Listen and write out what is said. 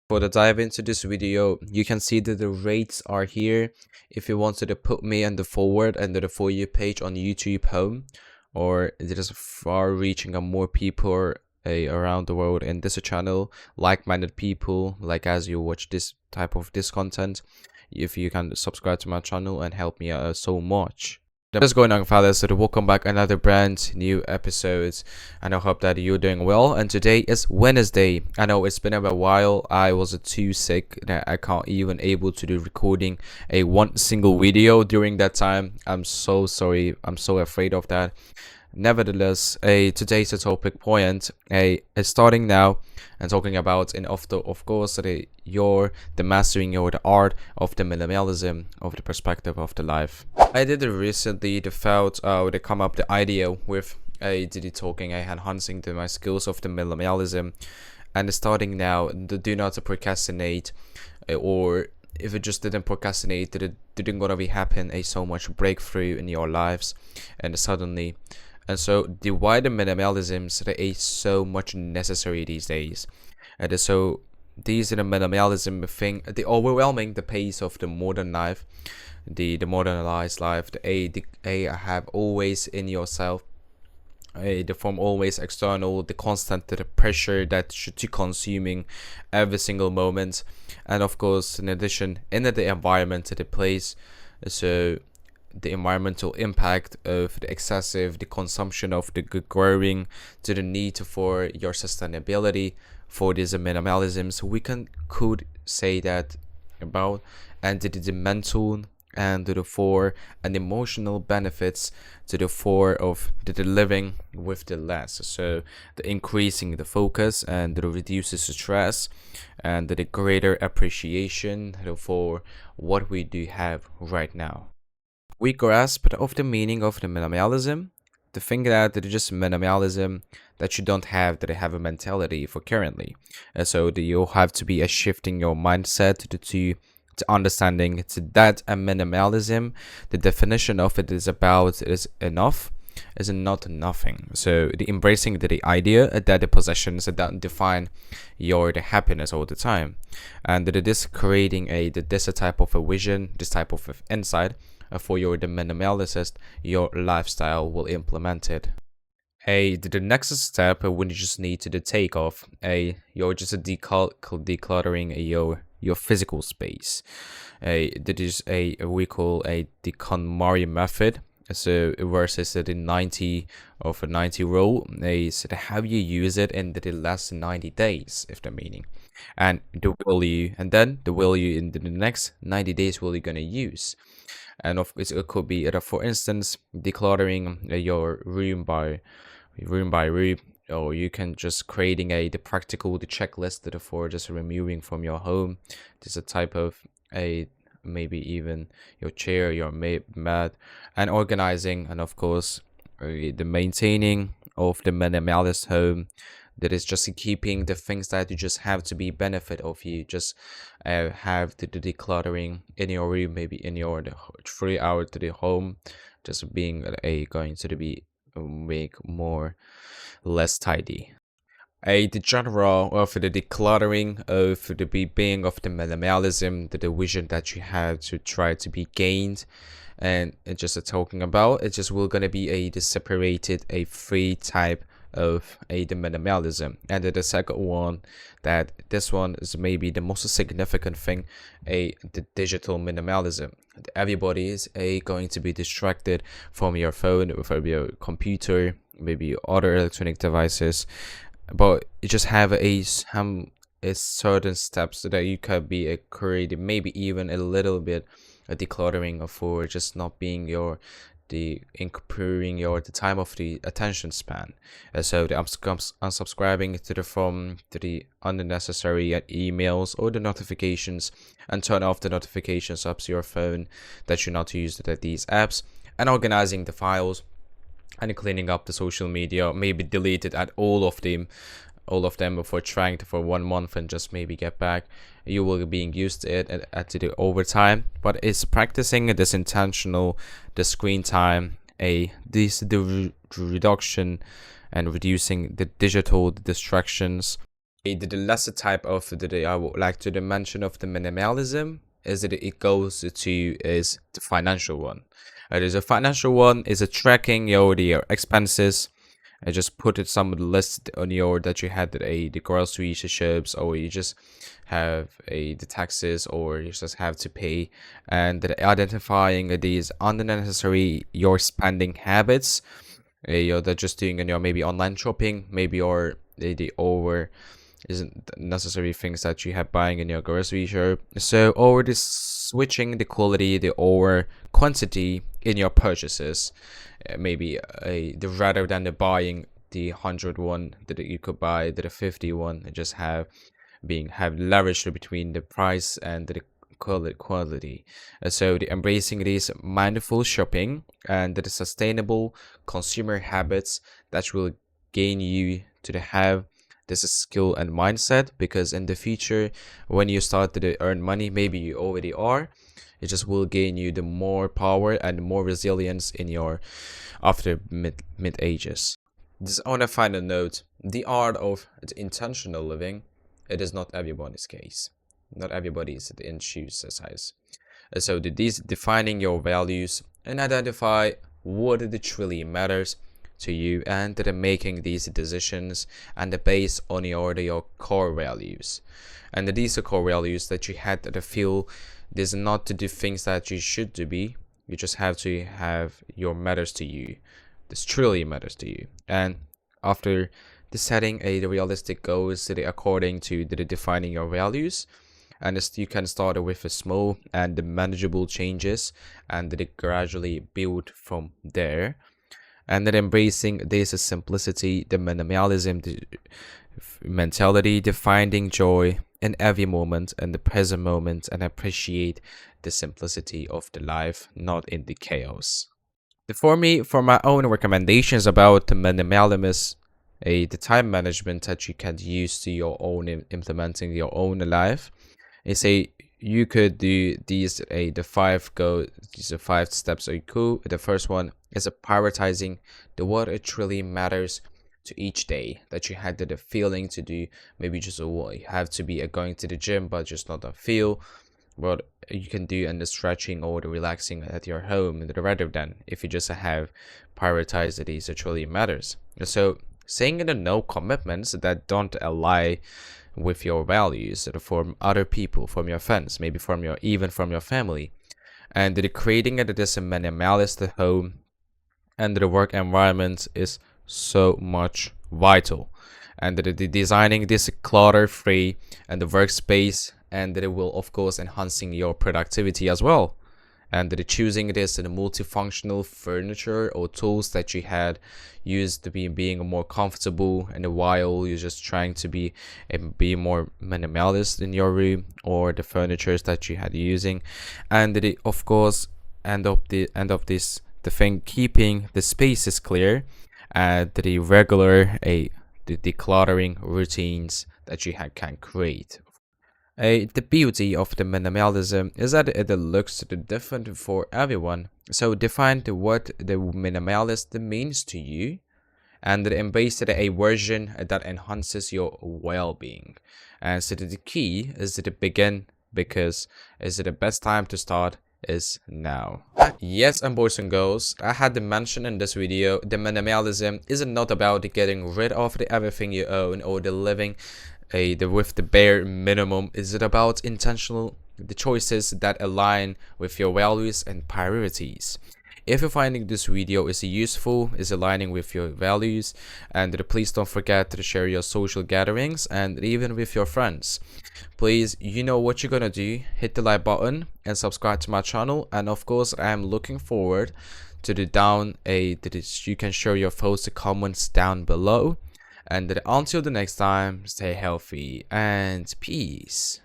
For the dive into this video, you can see that the rates are here. If you wanted to put me on the forward and the For You page on YouTube home, or it is far reaching on more people around the world in this channel, like-minded people, like as you watch this type of this content, if you can subscribe to my channel and help me out so much. What's going on, fellas? So welcome back another brand new episodes, and I hope that you're doing well. And today is Wednesday. I know it's been a while. I was too sick that I can't even able to do recording a one single video during that time. I'm so sorry. I'm so afraid of that. Nevertheless, today's a topic point starting now and talking about of course the mastering or the art of the minimalism of the perspective of the life. I did recently they come up the idea with did talking enhancing my skills of the minimalism, and starting now do not procrastinate, or if it just didn't procrastinate, it didn't gonna be happen so much breakthrough in your lives and suddenly. And so the wider minimalisms that is so much necessary these days. And so these are the minimalism thing, the overwhelming the pace of the modern life, the modernized life, the have always in yourself, the form always external, the constant the pressure that should be consuming every single moment, and of course in addition in the environment to the place. So the environmental impact of the consumption of the good growing, to the need for your sustainability for this minimalism. So we could say that about, and the mental and the for and emotional benefits to the for of the living with the less. So the increasing the focus and the reduces stress and the greater appreciation for what we do have right now. We grasp of the meaning of the minimalism, the thing that it is just minimalism that you don't have, that I have a mentality for currently. So you'll have to be a shifting your mindset to understanding to that a minimalism. The definition of it is about is enough, is not nothing. So the embracing the idea that the possessions that define your the happiness all the time, and that it is creating this type of a vision, this type of insight for your the minimalist your lifestyle will implement it. The next step when you just need to take off you're just decluttering your physical space. That is we call the KonMari method. So versus the 90 of a 90 rule is how you use it in the last 90 days, if the meaning, and the will you, and then the will you in the next 90 days will you gonna use. And of course it could be for instance decluttering your room by room, or you can just creating the practical the checklist that for just removing from your home. There's a type of maybe even your chair, your mat, and organizing, and of course the maintaining of the minimalist home, that is just keeping the things that you just have to be benefit of you. Just have the decluttering in your room, maybe in your 3 hour to the home, just being going to be make more less tidy. The genre of the decluttering of the being of the minimalism, the vision that you have to try to be gained, and it's just talking about it just will gonna be the separated free type of the minimalism. And the second one, that this one is maybe the most significant thing, the digital minimalism. Everybody is going to be distracted from your phone, from your computer, maybe other electronic devices, but you just have some certain steps that you could be creating, maybe even a little bit a decluttering for just not being the improving the time of the attention span. So the unsubscribing to the from to the unnecessary emails or the notifications, and turn off the notifications up to your phone that you not use these apps, and organizing the files and cleaning up the social media, maybe deleted at all of them before trying to for 1 month and just maybe get back. You will be being used to it at the overtime, but it's practicing this intentional the screen time, the reduction and reducing the digital distractions. The lesser type of the I would like to mention of the minimalism is that it goes to is the financial one. It is a financial one is a tracking your expenses. I just put it some list on your that you had the grocery shops, or you just have the taxes, or you just have to pay, and that identifying these unnecessary your spending habits. You're that just doing in your maybe online shopping, maybe or the over isn't necessary things that you have buying in your grocery shop. So over this switching the quality, the over quantity in your purchases, maybe the rather than the buying the 100 one that you could buy the 50 one, just have leverage between the price and the quality. So the embracing this mindful shopping and the sustainable consumer habits that will gain you to the have this skill and mindset, because in the future when you start to earn money, maybe you already are, it just will gain you the more power and more resilience in your after mid ages. Just on a final note, the art of intentional living, it is not everybody's case. Not everybody is in shoes size. So these defining your values and identify what it truly matters to you, and making these decisions and based on your core values. And these are core values that you had to feel this not to do things that you should to be. You just have to have your matters to you. This truly matters to you. And after the setting the realistic goals according to the defining your values, and you can start with a small and manageable changes, and gradually build from there. And then embracing this simplicity, the minimalism, the mentality, the finding joy in every moment and the present moment, and appreciate the simplicity of the life, not in the chaos. For me, for my own recommendations about the minimalism, the time management that you can use to your own implementing your own life, is you could do these these are 5 steps are cool. The first one is prioritizing the what it truly matters to each day that you had the feeling to do. Maybe just you have to be going to the gym, but just not a feel what you can do, and the stretching or the relaxing at your home, and rather than if you just have prioritized these it truly matters. So saying the no commitments that don't align with your values from other people, from your friends, maybe from your even from your family, and the creating this minimalist home and the work environment is so much vital, and the designing this clutter free and the workspace, and that it will of course enhancing your productivity as well, and that choosing this in a multifunctional furniture or tools that you had used to be being more comfortable, and while you're just trying to be more minimalist in your room or the furnitures that you had using, and that it, of course end of this the thing keeping the spaces clear, and the regular the decluttering routines that you can create. The beauty of the minimalism is that it looks different for everyone. So define what the minimalist means to you, and embrace a version that enhances your well-being. And so the key is to begin, because is the best time to start is now. Yes, and boys and girls, I had to mention in this video, the minimalism is not about getting rid of everything you own or the living with the bare minimum. Is it about intentional the choices that align with your values and priorities? If you're finding this video is useful, is aligning with your values, and please don't forget to share your social gatherings and even with your friends. Please, you know what you're gonna do, hit the like button and subscribe to my channel. And of course, I am looking forward to you can share your thoughts, comments down below. And until the next time, stay healthy and peace.